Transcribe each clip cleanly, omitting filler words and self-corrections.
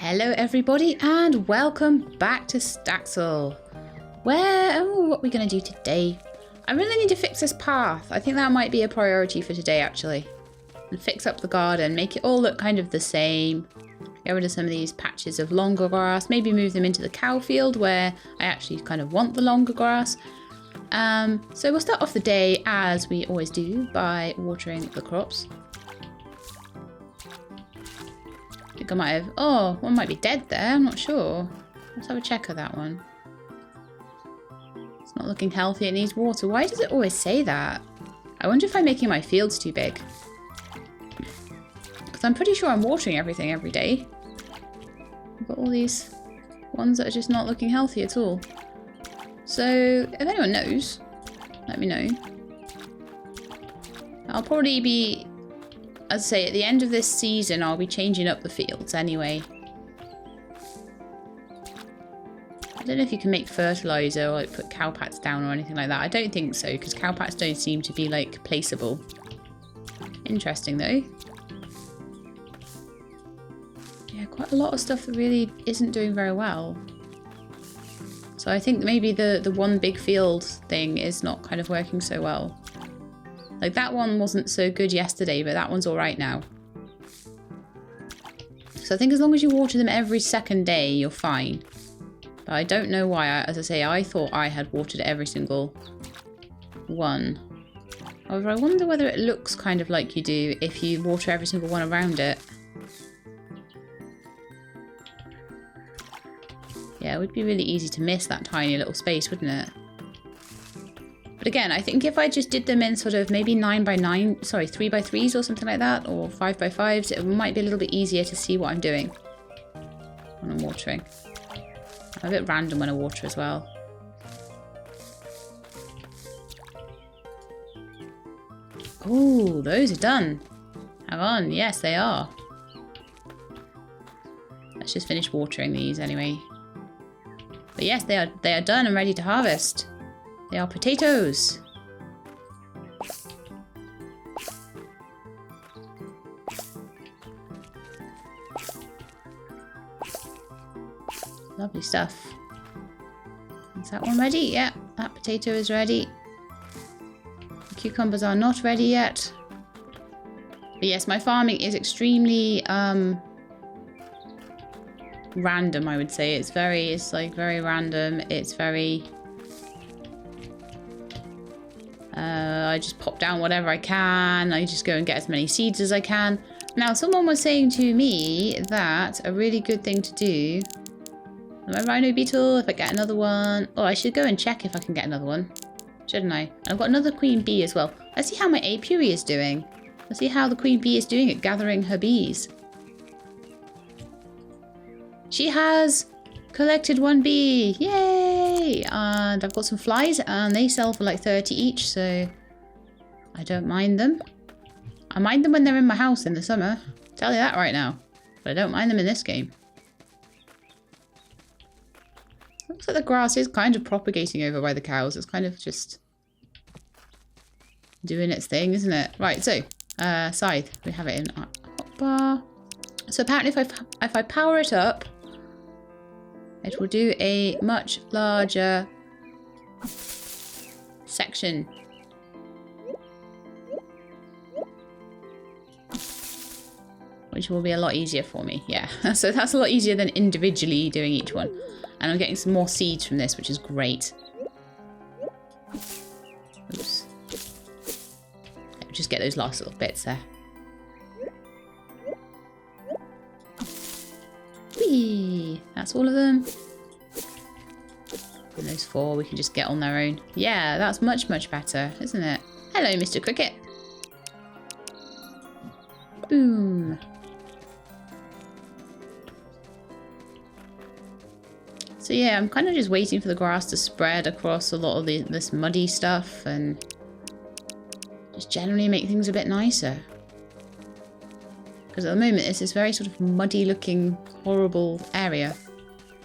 Hello everybody and welcome back to Staxel. What are we going to do today? I really need to fix this path. I think that might be a priority for today actually. And fix up the garden, make it all look kind of the same. Get rid of some of these patches of longer grass, maybe move them into the cow field where I actually kind of want the longer grass. So we'll start off the day as we always do by watering the crops. I think I might have... Oh, one might be dead there. I'm not sure. Let's have a check of that one. It's not looking healthy. It needs water. Why does it always say that? I wonder if I'm making my fields too big. Because I'm pretty sure I'm watering everything every day. I've got all these ones that are just not looking healthy at all. So, if anyone knows, let me know. I'll probably be... As I say, at the end of this season, I'll be changing up the fields anyway. I don't know if you can make fertilizer or like put cow pats down or anything like that. I don't think so, because cow pats don't seem to be like placeable. Interesting though. Yeah, quite a lot of stuff that really isn't doing very well. So I think maybe the one big field thing is not kind of working so well. Like that one wasn't so good yesterday, but that one's all right now. So I think as long as you water them every second day, you're fine. But I don't know why. As I say, I thought I had watered every single one. However, I wonder whether it looks kind of like you do if you water every single one around it. Yeah, it would be really easy to miss that tiny little space, wouldn't it? But again, I think if I just did them in sort of maybe 9x9, sorry, 3x3s or something like that, or 5x5s, it might be a little bit easier to see what I'm doing when I'm watering. I'm a bit random when I water as well. Oh, those are done. Hang on, yes, they are. Let's just finish watering these anyway. But yes, they are done and ready to harvest. They are potatoes. Lovely stuff. Is that one ready? Yeah, that potato is ready. The cucumbers are not ready yet. But yes, my farming is extremely random, I would say. It's like very random. It's very... I just pop down whatever I can. I just go and get as many seeds as I can. Now, someone was saying to me that a really good thing to do... My rhino beetle, if I get another one... Oh, I should go and check if I can get another one. Shouldn't I? And I've got another queen bee as well. Let's see how my apiary is doing. Let's see how the queen bee is doing at gathering her bees. She has... collected one bee, yay! And I've got some flies and they sell for like 30 each, so I don't mind them. I mind them when they're in my house in the summer, I'll tell you that right now. But I don't mind them in this game. Looks like the grass is kind of propagating over by the cows. It's kind of just doing its thing, isn't it? Right, so scythe, we have it in hotbar. So apparently if I power it up, it will do a much larger section. Which will be a lot easier for me, yeah. So that's a lot easier than individually doing each one. And I'm getting some more seeds from this, which is great. Oops. Just get those last little bits there. Whee! That's all of them. And those 4 we can just get on their own. Yeah, that's much, much better, isn't it? Hello, Mr. Cricket. Boom. So yeah, I'm kind of just waiting for the grass to spread across a lot of this muddy stuff and just generally make things a bit nicer. Because at the moment it's this very sort of muddy looking, horrible area,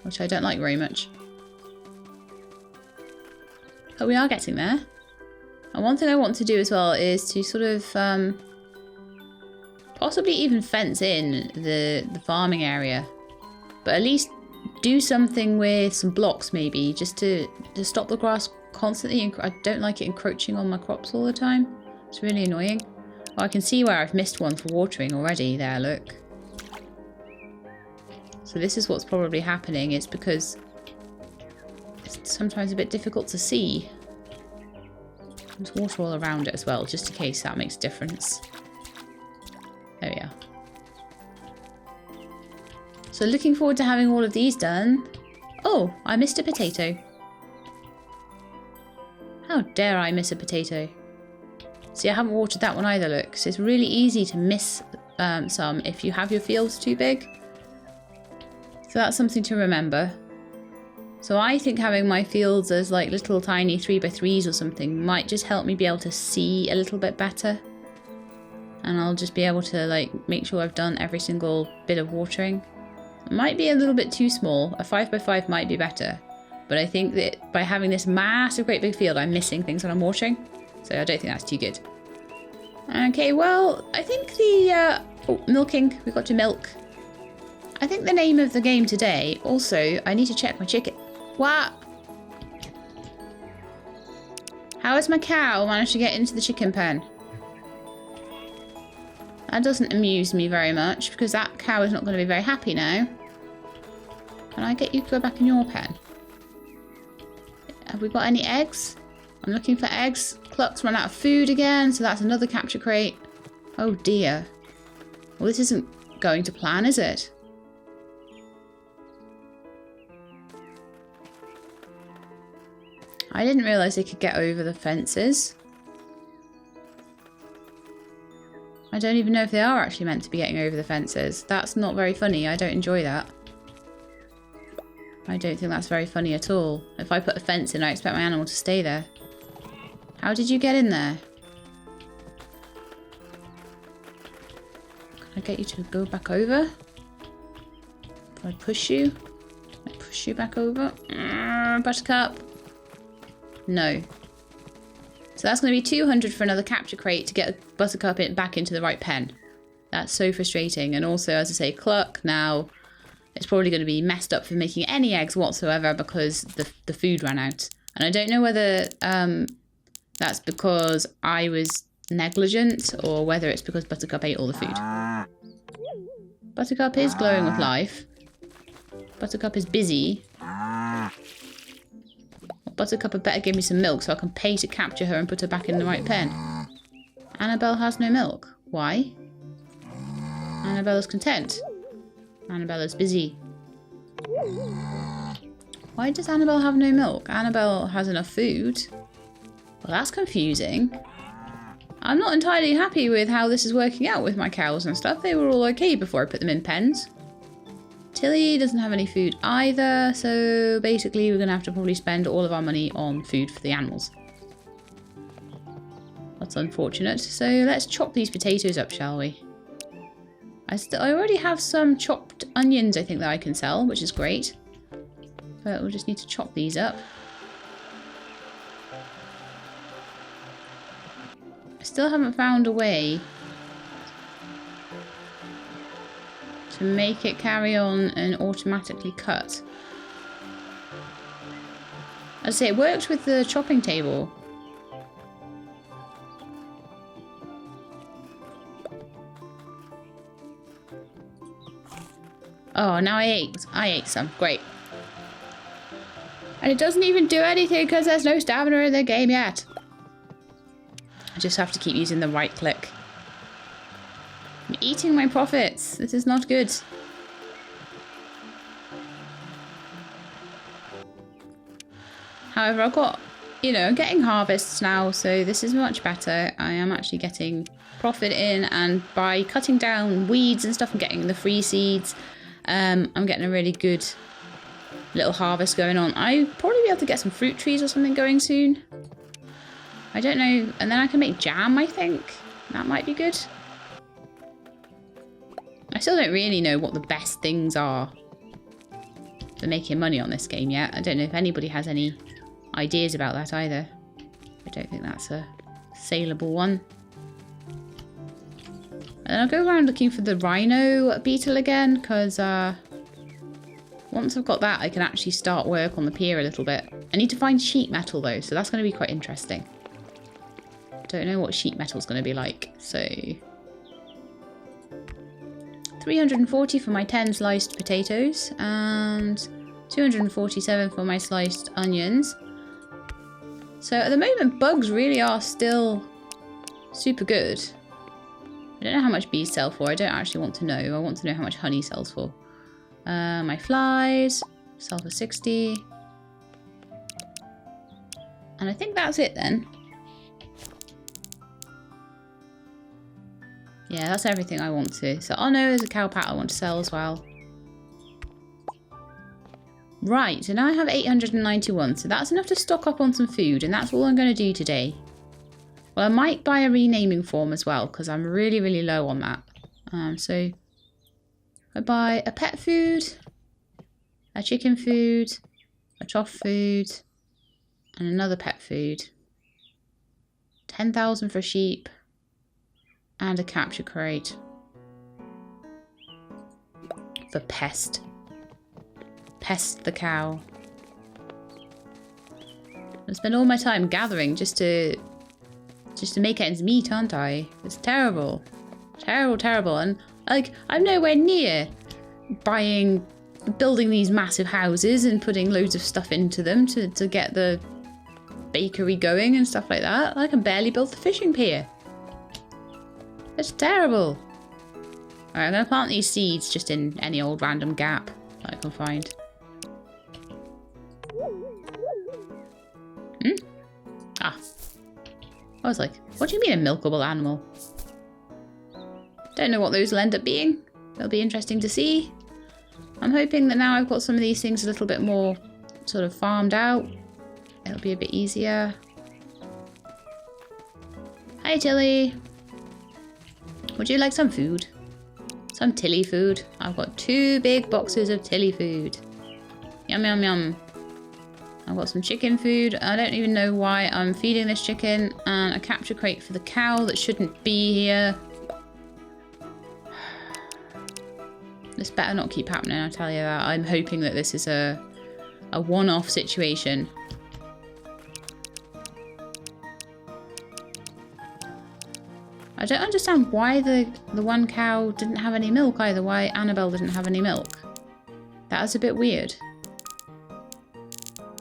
which I don't like very much. But we are getting there. And one thing I want to do as well is to sort of possibly even fence in the farming area. But at least do something with some blocks maybe, just to stop the grass constantly. I don't like it encroaching on my crops all the time. It's really annoying. Oh, I can see where I've missed one for watering already there, look. So this is what's probably happening. It's because it's sometimes a bit difficult to see. There's water all around it as well, just in case that makes a difference. There we are. So looking forward to having all of these done. Oh, I missed a potato. How dare I miss a potato? See, I haven't watered that one either, look. So it's really easy to miss some if you have your fields too big. So that's something to remember. So I think having my fields as like little tiny 3x3s or something might just help me be able to see a little bit better. And I'll just be able to like make sure I've done every single bit of watering. It might be a little bit too small. A 5x5 might be better. But I think that by having this massive great big field, I'm missing things when I'm watering. So I don't think that's too good. Okay, well, I think the... oh, milking. We got to milk. I think the name of the game today... Also, I need to check my chicken. What? How has my cow managed to get into the chicken pen? That doesn't amuse me very much, because that cow is not going to be very happy now. Can I get you to go back in your pen? Have we got any eggs? I'm looking for eggs. Cluck's run out of food again, so that's another capture crate. Oh dear. Well, this isn't going to plan, is it? I didn't realise they could get over the fences. I don't even know if they are actually meant to be getting over the fences. That's not very funny. I don't enjoy that. I don't think that's very funny at all. If I put a fence in, I expect my animal to stay there. How did you get in there? Can I get you to go back over? If I push you? Can I push you back over? Buttercup. No. So that's going to be 200 for another capture crate to get a Buttercup back into the right pen. That's so frustrating. And also, as I say, Cluck now, it's probably going to be messed up for making any eggs whatsoever because the food ran out. And I don't know whether that's because I was negligent or whether it's because Buttercup ate all the food. Buttercup is glowing with life. Buttercup is busy. Buttercup had better give me some milk so I can pay to capture her and put her back in the right pen. Annabelle has no milk. Why? Annabella's content. Annabella's busy. Why does Annabelle have no milk? Annabelle has enough food. Well, that's confusing. I'm not entirely happy with how this is working out with my cows and stuff. They were all okay before I put them in pens. Tilly doesn't have any food either, so basically we're going to have to probably spend all of our money on food for the animals. That's unfortunate. So let's chop these potatoes up, shall we? I already have some chopped onions, I think, that I can sell, which is great. But we'll just need to chop these up. I still haven't found a way to make it carry on and automatically cut. As I say, it worked with the chopping table. Oh, now I ate some. Great. And it doesn't even do anything because there's no stamina in the game yet. I just have to keep using the right click. I'm eating my profits. This is not good. However, I've got, you know, I'm getting harvests now, so this is much better. I am actually getting profit in, and by cutting down weeds and stuff and getting the free seeds, I'm getting a really good little harvest going on. I'll probably be able to get some fruit trees or something going soon. I don't know. And then I can make jam, I think. That might be good. I still don't really know what the best things are for making money on this game yet. I don't know if anybody has any ideas about that either. I don't think that's a saleable one. And I'll go around looking for the rhino beetle again, because Once I've got that, I can actually start work on the pier a little bit. I need to find sheet metal though, so that's going to be quite interesting. Don't know what sheet metal's going to be like, so... 340 for my 10 sliced potatoes, and 247 for my sliced onions. So at the moment, bugs really are still super good. I don't know how much bees sell for. I don't actually want to know. I want to know how much honey sells for. My flies sell for 60. And I think that's it then. Yeah, that's everything I want to. So, oh no, there's a cow pat I want to sell as well. Right, so now I have 891. So that's enough to stock up on some food. And that's all I'm going to do today. Well, I might buy a renaming form as well, because I'm really, really low on that. So I buy a pet food, a chicken food, a toff food, and another pet food. 10,000 for sheep, and a capture crate for Pest. Pest the cow. I spend all my time gathering just to make ends meet, aren't I? It's terrible. Terrible, terrible. And, like, I'm nowhere near building these massive houses and putting loads of stuff into them to get the bakery going and stuff like that. I can barely build the fishing pier. It's terrible. Alright, I'm going to plant these seeds just in any old random gap that I can find. Ah. I was like, what do you mean a milkable animal? Don't know what those will end up being. It'll be interesting to see. I'm hoping that now I've got some of these things a little bit more sort of farmed out, it'll be a bit easier. Hi Tilly. Would you like some food? Some Tilly food? I've got 2 big boxes of Tilly food. Yum yum yum. I've got some chicken food. I don't even know why I'm feeding this chicken. And a capture crate for the cow that shouldn't be here. This better not keep happening, I'll tell you that. I'm hoping that this is a one-off situation. I don't understand why the one cow didn't have any milk either. Why Annabelle didn't have any milk. That was a bit weird.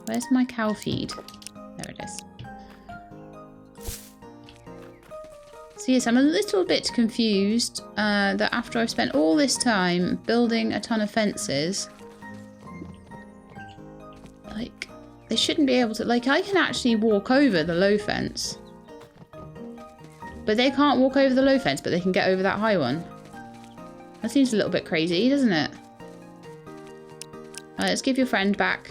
Where's my cow feed? There it is. So yes, I'm a little bit confused that after I've spent all this time building a ton of fences, like, they shouldn't be able to, like, I can actually walk over the low fence. But they can't walk over the low fence, but they can get over that high one. That seems a little bit crazy, doesn't it? Let's give your friend back.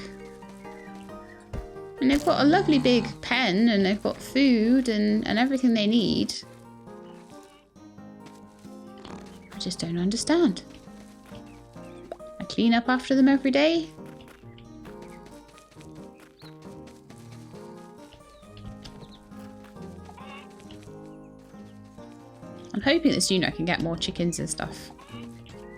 And they've got a lovely big pen, and they've got food and everything they need. I just don't understand. I clean up after them every day. I'm hoping that soon I can get more chickens and stuff.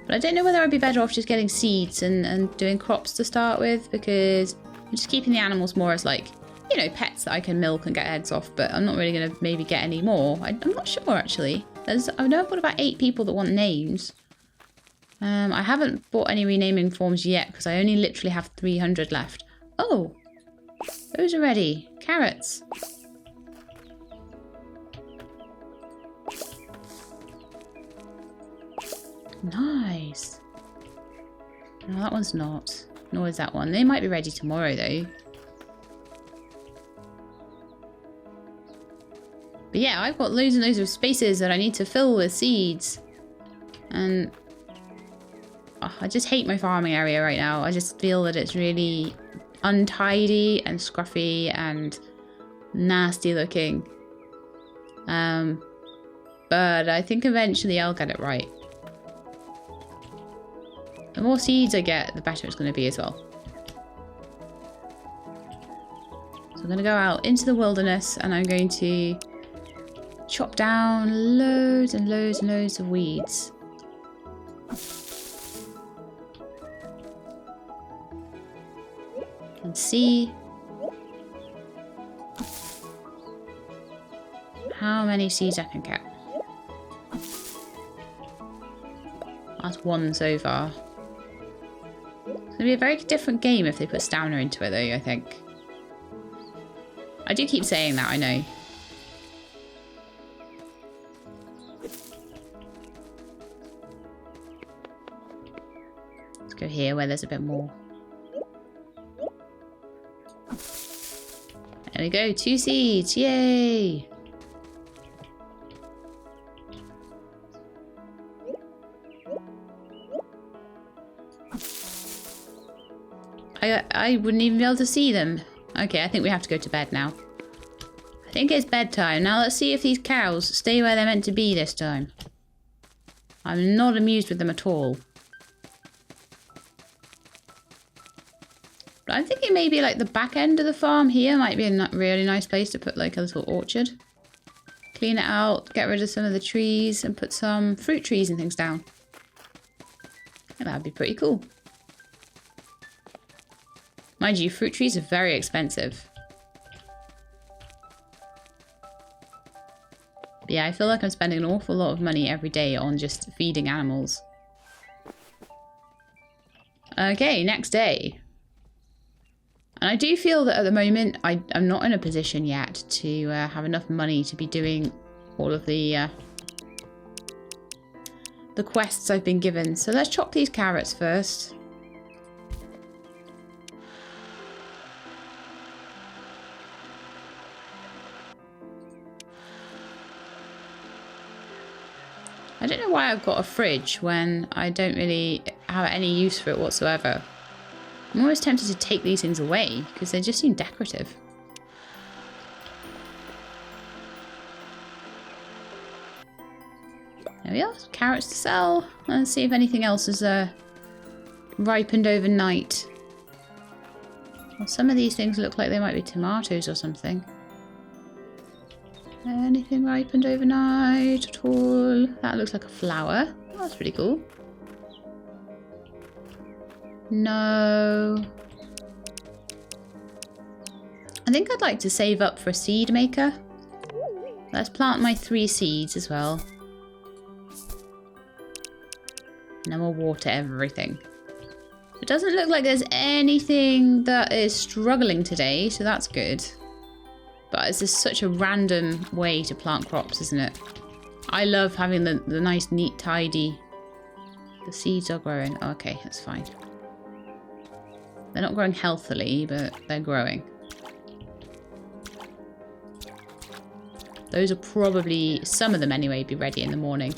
But I don't know whether I'd be better off just getting seeds and doing crops to start with, because I'm just keeping the animals more as, like, you know, pets that I can milk and get eggs off, but I'm not really going to maybe get any more. I'm not sure, actually. I know I've got about 8 people that want names. I haven't bought any renaming forms yet, because I only literally have 300 left. Oh! Those are ready. Carrots. Nice. No, that one's not. Nor is that one. They might be ready tomorrow, though. But yeah, I've got loads and loads of spaces that I need to fill with seeds. And oh, I just hate my farming area right now. I just feel that it's really untidy and scruffy and nasty looking. But I think eventually I'll get it right. The more seeds I get, the better it's going to be as well. So I'm going to go out into the wilderness and I'm going to chop down loads and loads and loads of weeds. And see how many seeds I can get. That's one so far. It's going to be a very different game if they put stamina into it, though, I think. I do keep saying that, I know. Let's go here where there's a bit more. There we go, 2 seeds, yay! I wouldn't even be able to see them. Okay, I think we have to go to bed now. I think it's bedtime. Now let's see if these cows stay where they're meant to be this time. I'm not amused with them at all. But I'm thinking maybe like the back end of the farm here might be a really nice place to put like a little orchard. Clean it out, get rid of some of the trees and put some fruit trees and things down. I think that would be pretty cool. Mind you, fruit trees are very expensive. But yeah, I feel like I'm spending an awful lot of money every day on just feeding animals. Okay, next day. And I do feel that at the moment, I'm not in a position yet to have enough money to be doing all of the quests I've been given. So let's chop these carrots first. I don't know why I've got a fridge when I don't really have any use for it whatsoever. I'm always tempted to take these things away because they just seem decorative. There we are, some carrots to sell. Let's see if anything else is ripened overnight. Well, some of these things look like they might be tomatoes or something. Anything ripened overnight at all? That looks like a flower. Oh, that's pretty cool. No. I think I'd like to save up for a seed maker. Let's plant my 3 seeds as well. And then we'll water everything. It doesn't look like there's anything that is struggling today, so that's good. But it's just such a random way to plant crops, isn't it? I love having the nice, neat, tidy... The seeds are growing. Oh, okay, that's fine. They're not growing healthily, but they're growing. Those are probably, some of them anyway, be ready in the morning.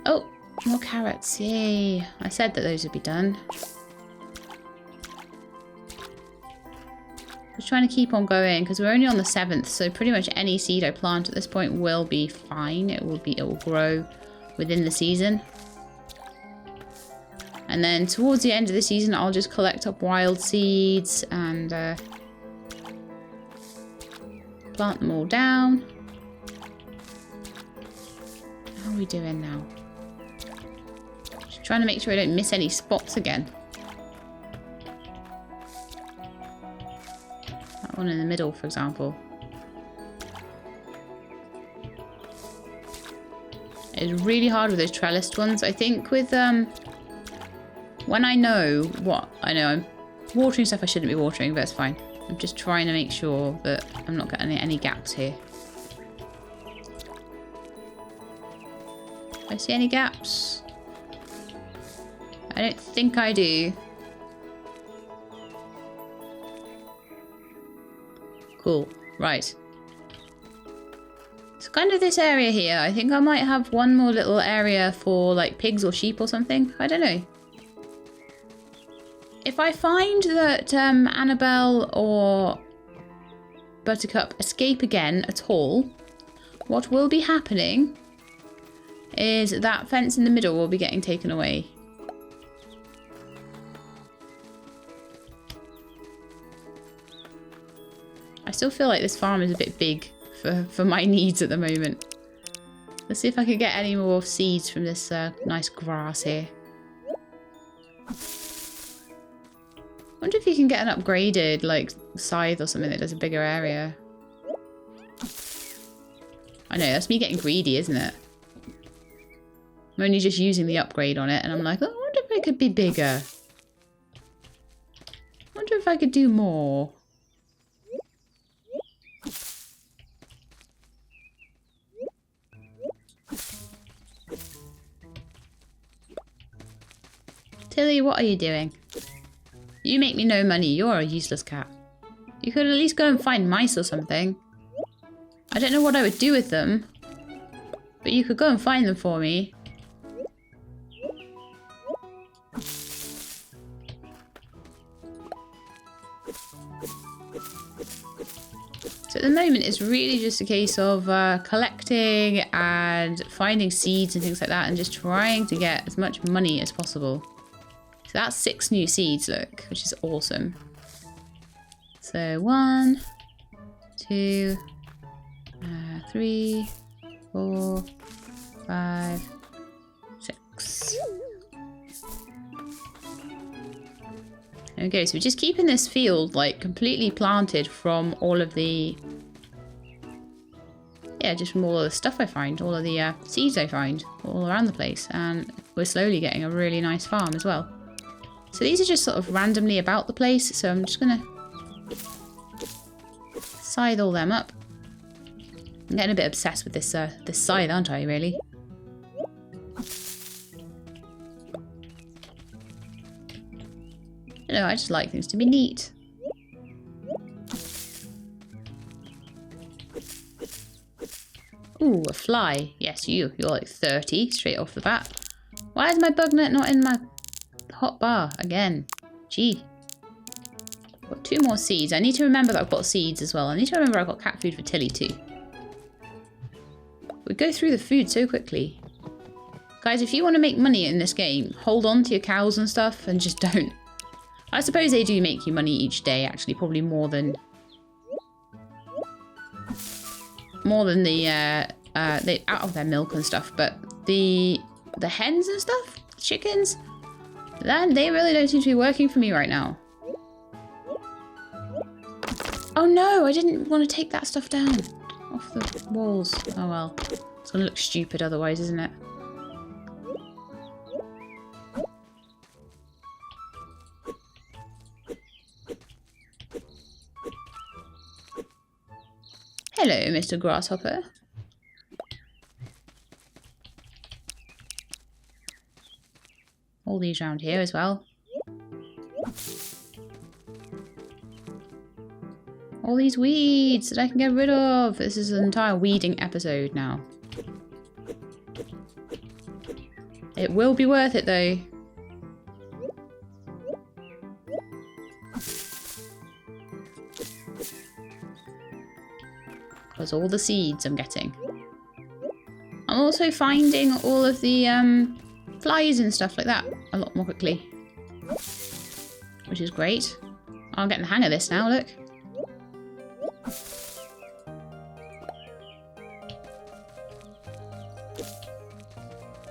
Oh! More carrots, yay. I said that those would be done. Just trying to keep on going because we're only on the 7th, so pretty much any seed I plant at this point will be fine. It will grow within the season. And then towards the end of the season, I'll just collect up wild seeds and plant them all down. How are we doing now? Trying to make sure I don't miss any spots again. That one in the middle, for example. It's really hard with those trellised ones. I think with when I know what I know, I'm watering stuff I shouldn't be watering, but it's fine. I'm just trying to make sure that I'm not getting any gaps here. Do I see any gaps? I don't think I do. Cool. Right. So kind of this area here. I think I might have one more little area for like pigs or sheep or something. I don't know. If I find that Annabelle or Buttercup escape again at all, what will be happening is that fence in the middle will be getting taken away. I still feel like this farm is a bit big for my needs at the moment. Let's see if I can get any more seeds from this nice grass here. I wonder if you can get an upgraded, like, scythe or something that does a bigger area. I know, that's me getting greedy, isn't it? I'm only just using the upgrade on it, and I'm like, oh, I wonder if I could be bigger. I wonder if I could do more. Tilly, what are you doing? You make me no money. You're a useless cat. You could at least go and find mice or something. I don't know what I would do with them, but you could go and find them for me. So at the moment, it's really just a case of collecting and finding seeds and things like that, and just trying to get as much money as possible. So that's 6 new seeds, look, which is awesome. So 1, 2, 3, 4, 5, 6. There we go. So we're just keeping this field like completely planted from all of the, just from all of the stuff I find, all of the seeds I find all around the place, and we're slowly getting a really nice farm as well. So these are just sort of randomly about the place, so I'm just gonna scythe all them up. I'm getting a bit obsessed with this this scythe, aren't I, really? I don't know, I just like things to be neat. Ooh, a fly. Yes, you're like 30 straight off the bat. Why is my bug net not in my hot bar again? Gee. Got 2 more seeds. I need to remember that I've got seeds as well. I need to remember I've got cat food for Tilly too. We go through the food so quickly. Guys, if you want to make money in this game, hold on to your cows and stuff and just don't. I suppose they do make you money each day, actually, probably more than the they out of their milk and stuff, but the hens and stuff, chickens, then they really don't seem to be working for me right now. Oh no, I didn't want to take that stuff down off the walls. Oh well, it's gonna look stupid otherwise, isn't it? Hello, Mr. Grasshopper. All these around here as well. All these weeds that I can get rid of. This is an entire weeding episode now. It will be worth it though. Because all the seeds I'm getting. I'm also finding all of the flies and stuff like that a lot more quickly. Which is great. I'm getting the hang of this now, look.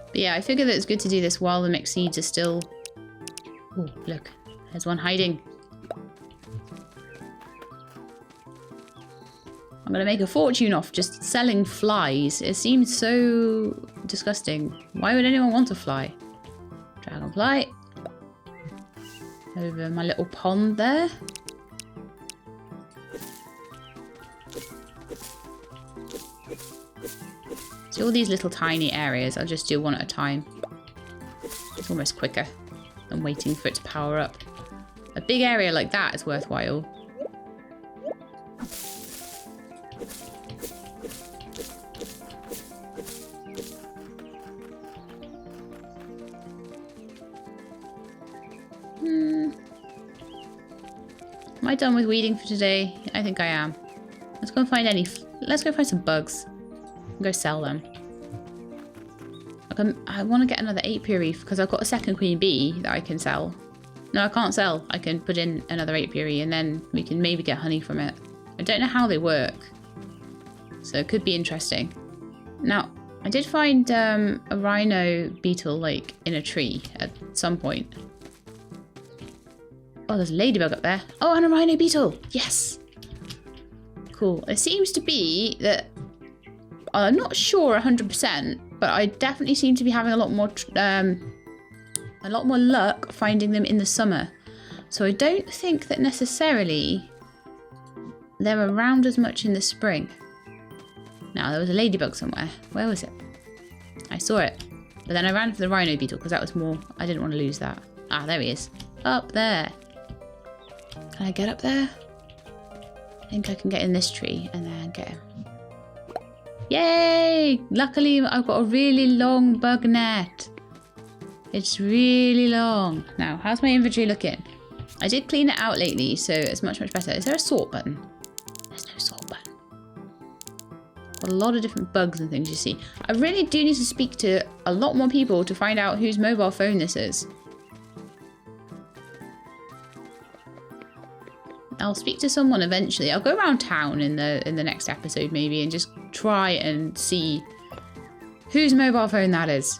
But yeah, I figure that it's good to do this while the mixed seeds are still... Oh, look. There's one hiding. I'm going to make a fortune off just selling flies. It seems so disgusting. Why would anyone want a fly? Dragonfly. Over my little pond there. See all these little tiny areas, I'll just do one at a time. It's almost quicker than waiting for it to power up. A big area like that is worthwhile. Am I done with weeding for today? I think I am. Let's go and find let's go find some bugs. And go sell them. I want to get another apiary because I've got a second queen bee that I can sell. No, I can't sell. I can put in another apiary and then we can maybe get honey from it. I don't know how they work. So it could be interesting. Now, I did find a rhino beetle, like, in a tree at some point. Oh, there's a ladybug up there. Oh, and a rhino beetle. Yes. Cool. It seems to be that... I'm not sure 100%, but I definitely seem to be having a lot more luck finding them in the summer. So I don't think that necessarily they're around as much in the spring. Now, there was a ladybug somewhere. Where was it? I saw it. But then I ran for the rhino beetle because that was more... I didn't want to lose that. Ah, there he is. Up there. Can I get up there? I think I can get in this tree and then get him. Yay! Luckily, I've got a really long bug net. It's really long. Now, how's my inventory looking? I did clean it out lately, so it's much, much better. Is there a sort button? There's no sort button. Got a lot of different bugs and things, you see. I really do need to speak to a lot more people to find out whose mobile phone this is. I'll speak to someone eventually. I'll go around town in the next episode maybe and just try and see whose mobile phone that is.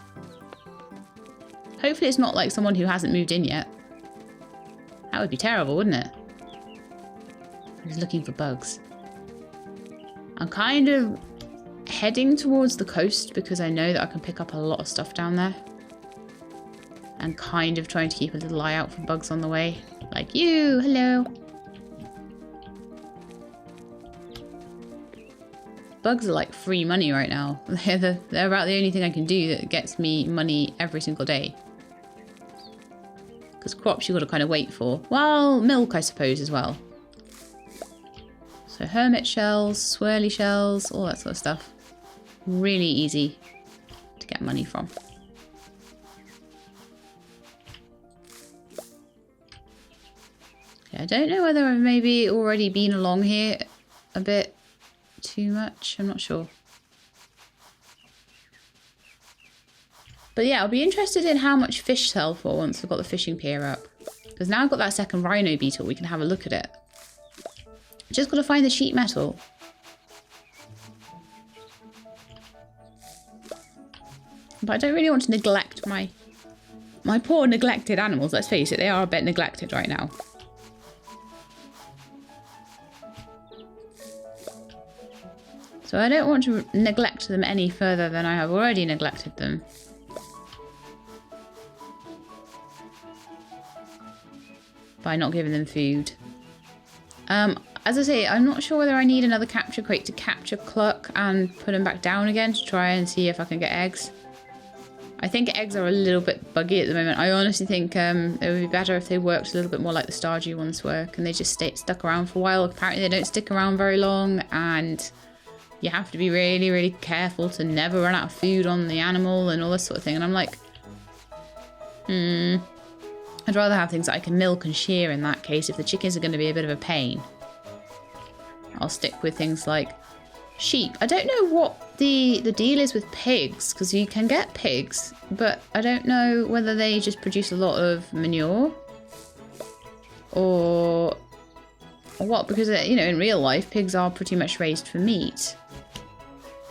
Hopefully it's not like someone who hasn't moved in yet. That would be terrible, wouldn't it? I was looking for bugs. I'm kind of heading towards the coast because I know that I can pick up a lot of stuff down there. And kind of trying to keep a little eye out for bugs on the way. Like you, hello. Bugs are like free money right now. They're about the only thing I can do that gets me money every single day. Because crops you've got to kind of wait for. Well, milk I suppose as well. So hermit shells, swirly shells, all that sort of stuff. Really easy to get money from. Okay, I don't know whether I've maybe already been along here a bit too much. I'm not sure. But yeah, I'll be interested in how much fish sell for once I've got the fishing pier up. Because now I've got that second rhino beetle, we can have a look at it. Just got to find the sheet metal. But I don't really want to neglect my poor neglected animals. Let's face it, they are a bit neglected right now. So I don't want to neglect them any further than I have already neglected them. By not giving them food. As I say, I'm not sure whether I need another capture crate to capture Cluck and put them back down again to try and see if I can get eggs. I think eggs are a little bit buggy at the moment. I honestly think it would be better if they worked a little bit more like the Stardew ones work and they just stuck around for a while. Apparently they don't stick around very long and you have to be really, really careful to never run out of food on the animal and all this sort of thing. And I'm like, I'd rather have things that I can milk and shear in that case if the chickens are going to be a bit of a pain. I'll stick with things like sheep. I don't know what the deal is with pigs, because you can get pigs, but I don't know whether they just produce a lot of manure or what, because, you know, in real life, pigs are pretty much raised for meat.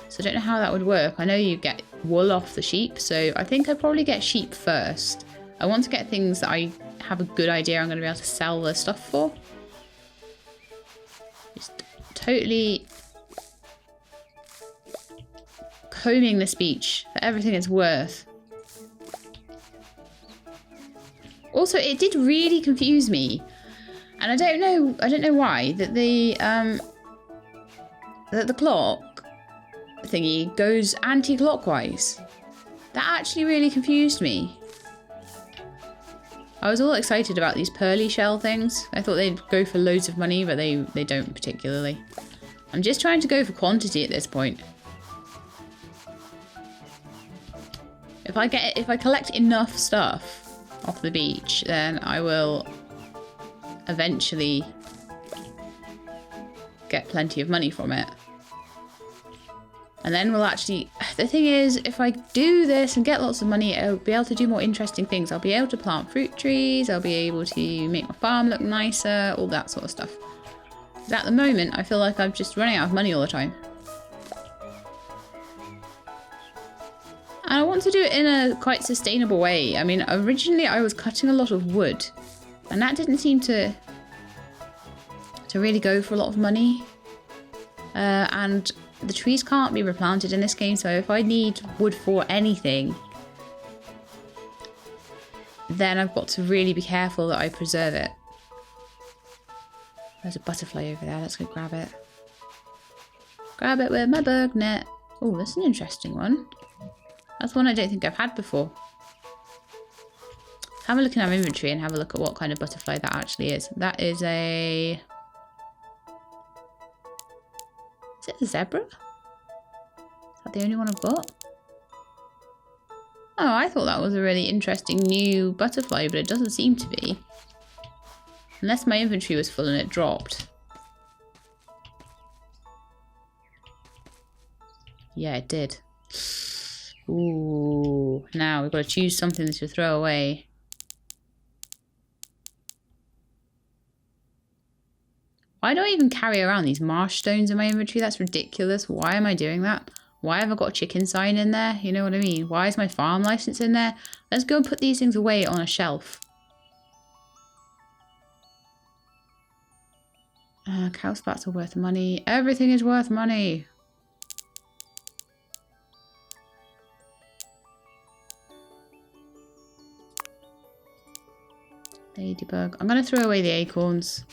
So I don't know how that would work. I know you get wool off the sheep, so I think I'd probably get sheep first. I want to get things that I have a good idea I'm going to be able to sell the stuff for. Just totally combing this beach for everything it's worth. Also, it did really confuse me, and I don't know why, that the clock thingy goes anti-clockwise. That actually really confused me. I was all excited about these pearly shell things. I thought they'd go for loads of money, but they don't particularly. I'm just trying to go for quantity at this point. If I collect enough stuff off the beach, then I will eventually get plenty of money from it. And then we'll actually... The thing is, if I do this and get lots of money, I'll be able to do more interesting things. I'll be able to plant fruit trees, I'll be able to make my farm look nicer, all that sort of stuff. But at the moment, I feel like I'm just running out of money all the time. And I want to do it in a quite sustainable way. I mean, originally I was cutting a lot of wood, and that didn't seem to really go for a lot of money. And the trees can't be replanted in this game, so if I need wood for anything, then I've got to really be careful that I preserve it. There's a butterfly over there. Let's go grab it. Grab it with my bug net. Oh, that's an interesting one. That's one I don't think I've had before. Have a look in our inventory and have a look at what kind of butterfly that actually is. That is a... Is it a zebra? Is that the only one I've got? Oh, I thought that was a really interesting new butterfly, but it doesn't seem to be. Unless my inventory was full and it dropped. Yeah, it did. Ooh, now we've got to choose something to throw away. Why do I even carry around these marsh stones in my inventory? That's ridiculous. Why am I doing that? Why have I got a chicken sign in there? You know what I mean? Why is my farm license in there? Let's go and put these things away on a shelf. Cow spats are worth money. Everything is worth money. Ladybug. I'm going to throw away the acorns.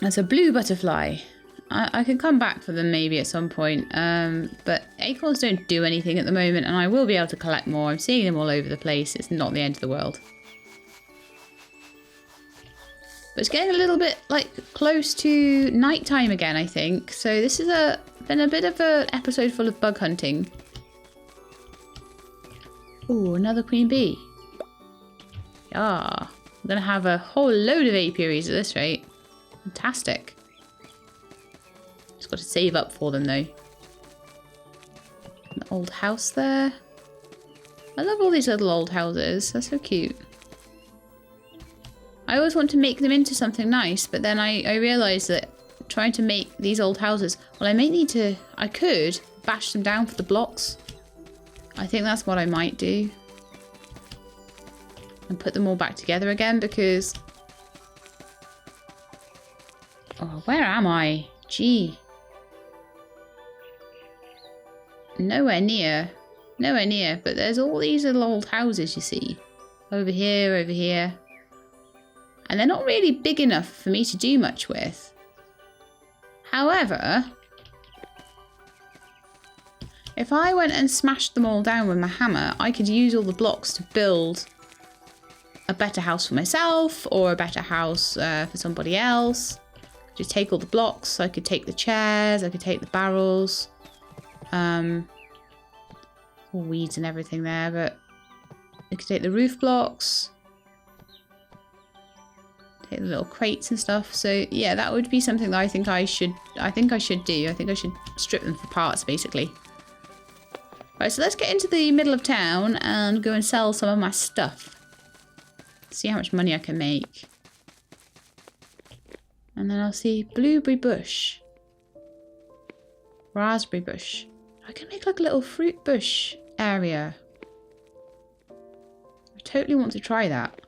That's a blue butterfly. I can come back for them maybe at some point. But acorns don't do anything at the moment, and I will be able to collect more. I'm seeing them all over the place. It's not the end of the world. But it's getting a little bit like close to nighttime again, I think. So this has been a bit of an episode full of bug hunting. Ooh, another queen bee. Yeah, I'm gonna have a whole load of apiaries at this rate. Fantastic. Just got to save up for them though. An old house there. I love all these little old houses. They're so cute. I always want to make them into something nice, but then I realised that trying to make these old houses, well, I could bash them down for the blocks. I think that's what I might do. And put them all back together again because... Oh, where am I? Gee. Nowhere near. Nowhere near, but there's all these little old houses, you see. Over here, over here. And they're not really big enough for me to do much with. However, if I went and smashed them all down with my hammer, I could use all the blocks to build a better house for myself or a better house for somebody else. Just take all the blocks. I could take the chairs. I could take the barrels. All weeds and everything there, but I could take the roof blocks. Take the little crates and stuff. So yeah, that would be something that I think I should do. I think I should strip them for parts, basically. Right, so let's get into the middle of town and go and sell some of my stuff. See how much money I can make. And then I'll see blueberry bush. Raspberry bush. I can make like a little fruit bush area. I totally want to try that.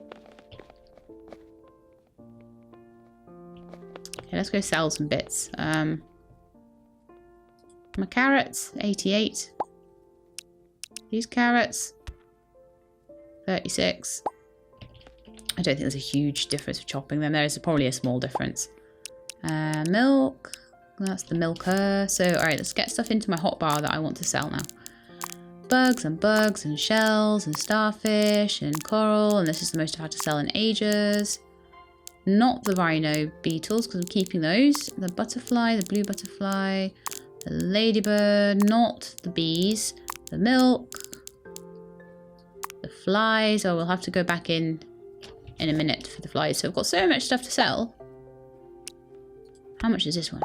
Okay, let's go sell some bits. My carrots, 88. These carrots, 36. I don't think there's a huge difference for chopping them. There is probably a small difference. Milk. That's the milker. So, alright, let's get stuff into my hotbar that I want to sell now. Bugs and shells and starfish and coral. And this is the most I've had to sell in ages. Not the rhino beetles, because I'm keeping those. The butterfly, the blue butterfly, the ladybird, not the bees. The milk. The flies. Oh, we'll have to go back in a minute for the flies. So I've got so much stuff to sell. How much is this one?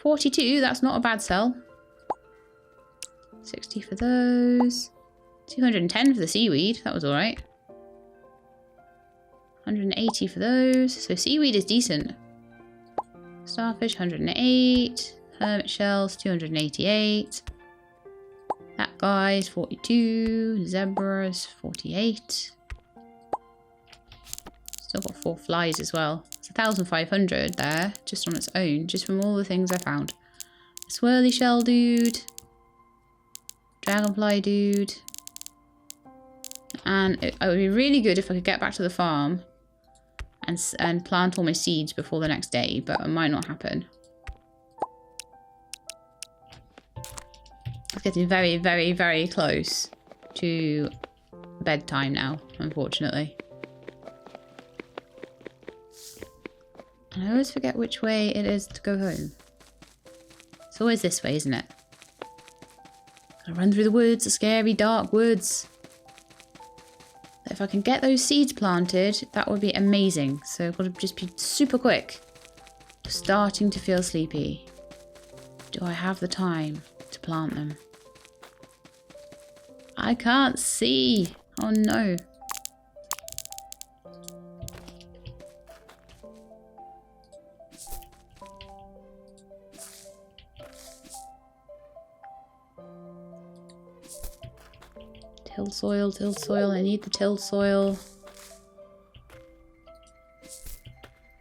42, that's not a bad sell. 60 for those. 210 for the seaweed, that was alright. 180 for those. So seaweed is decent. Starfish, 108. Hermit shells, 288. That guy's 42. Zebras, 48. Still got 4 flies as well. It's 1,500 there, just on its own, just from all the things I found. Swirly shell dude. Dragonfly dude. And it would be really good if I could get back to the farm and plant all my seeds before the next day, but it might not happen. It's getting very, very, very close to bedtime now, unfortunately. And I always forget which way it is to go home. It's always this way, isn't it? Gotta run through the woods, the scary, dark woods. If I can get those seeds planted, that would be amazing. So I've got to just be super quick. Starting to feel sleepy. Do I have the time to plant them? I can't see. Oh no. Tilled soil, tilled soil. I need the tilled soil.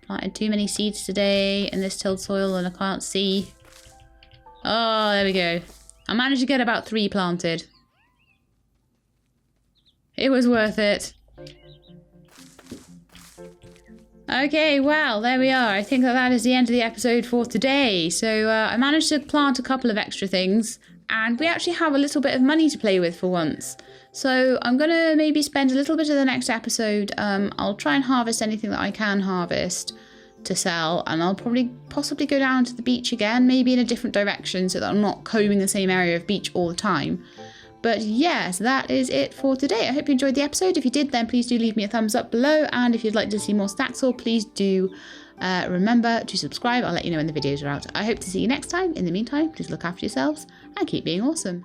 Planted too many seeds today in this tilled soil and I can't see. Oh, there we go. I managed to get about 3 planted. It was worth it. Okay, well, there we are. I think that is the end of the episode for today. So I managed to plant a couple of extra things. And we actually have a little bit of money to play with for once. So I'm going to maybe spend a little bit of the next episode. I'll try and harvest anything that I can harvest to sell. And I'll possibly go down to the beach again, maybe in a different direction so that I'm not combing the same area of beach all the time. But yes, that is it for today. I hope you enjoyed the episode. If you did, then please do leave me a thumbs up below. And if you'd like to see more Staxel, please do remember to subscribe. I'll let you know when the videos are out. I hope to see you next time. In the meantime, please look after yourselves and keep being awesome.